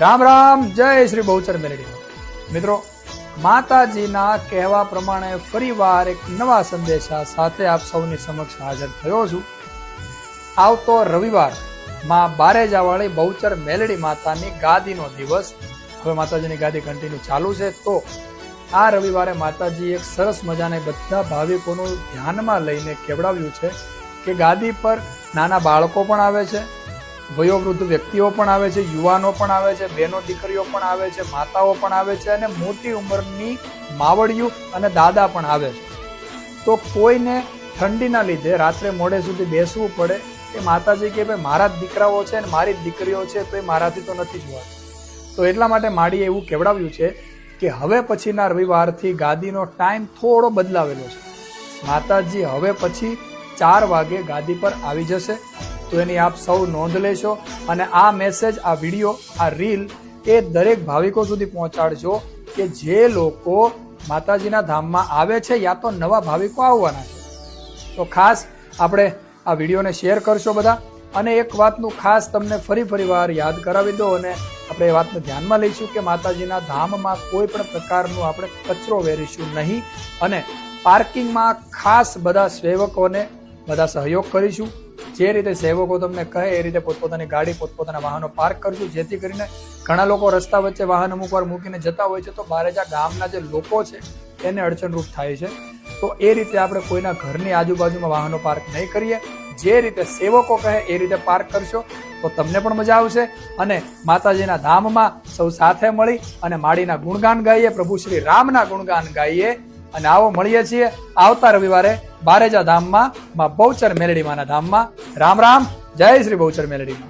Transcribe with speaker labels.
Speaker 1: રામ રામ, જય શ્રી બહુચર મેલડી. મિત્રો, માતાજીના કહેવા પ્રમાણે ફરીવાર એક નવા સંદેશા સાથે આપ સૌની સમક્ષ હાજર થયો છું. આવતો રવિવાર માં બારેજાવાળી બહુચર મેલડી માતાની ગાદીનો દિવસ. હવે માતાજીની ગાદી કન્ટિન્યુ ચાલુ છે, તો આ રવિવારે માતાજી એક સરસ મજાને બધા ભાવિકોનું ધ્યાનમાં લઈને કેવડાવ્યું છે કે ગાદી પર નાના બાળકો પણ આવે છે, વયોવૃદ્ધ વ્યક્તિઓ પણ આવે છે, યુવાનો પણ આવે છે, બહેનો દીકરીઓ પણ આવે છે, માતાઓ પણ આવે છે અને મોટી ઉંમરની માવડિયું અને દાદા પણ આવે છે. તો કોઈને ઠંડીના લીધે રાત્રે મોડે સુધી બેસવું પડે એ માતાજી કે ભાઈ મારા જ દીકરાઓ છે અને મારી જ દીકરીઓ છે, તો એ મારાથી તો નથી જોવાતું. તો એટલા માટે માડીએ એવું કેવડાવ્યું છે કે હવે પછીના રવિવારથી ગાદીનો ટાઈમ થોડો બદલાવેલો છે. માતાજી હવે પછી 4 વાગે ગાદી પર આવી જશે. તો એની આપ સૌ નોંધ લેશો અને આ મેસેજ, આ વિડીયો, આ રીલ એ દરેક ભાવિકો સુધી પહોંચાડજો કે જે લોકો માતાજીના ધામમાં આવે છે યા તો નવા ભાવિકો આવવાના છે. તો ખાસ આપણે આ વિડીયોને શેર કરશો બધા. અને એક વાતનું ખાસ તમને ફરી વાર યાદ કરાવી દો અને આપણે એ વાતને ધ્યાનમાં લઈશું કે માતાજીના ધામમાં કોઈ પણ પ્રકારનું આપણે કચરો વેરીશું નહીં અને પાર્કિંગમાં ખાસ બધા સેવકોને બધા સહયોગ કરીશું. જે રીતે સેવકો તમને કહે એ રીતે પોતપોતાની ગાડી, પોતપોતાના વાહનો પાર્ક કરજો, જેથી કરીને ઘણા લોકો રસ્તા વચ્ચે વાહન અમુક વાર મૂકીને જતા હોય છે, તો બારેજા ગામના જે લોકો છે એને અડચણરૂપ થાય છે. તો એ રીતે આપણે કોઈના ઘરની આજુબાજુમાં વાહનો પાર્ક નહીં કરીએ. જે રીતે સેવકો કહે એ રીતે પાર્ક કરશો તો તમને પણ મજા આવશે અને માતાજીના ધામમાં સૌ સાથે મળી અને માડીના ગુણગાન ગાઈએ, પ્રભુ શ્રી રામના ગુણગાન ગાઈએ. અને આવો મળીએ છીએ આવતા રવિવારે બારેજા ધામમાં, માં બહુચર મેલડી માના ધામમાં. રામ રામ, જય શ્રી બહુચર મેલડીમાં.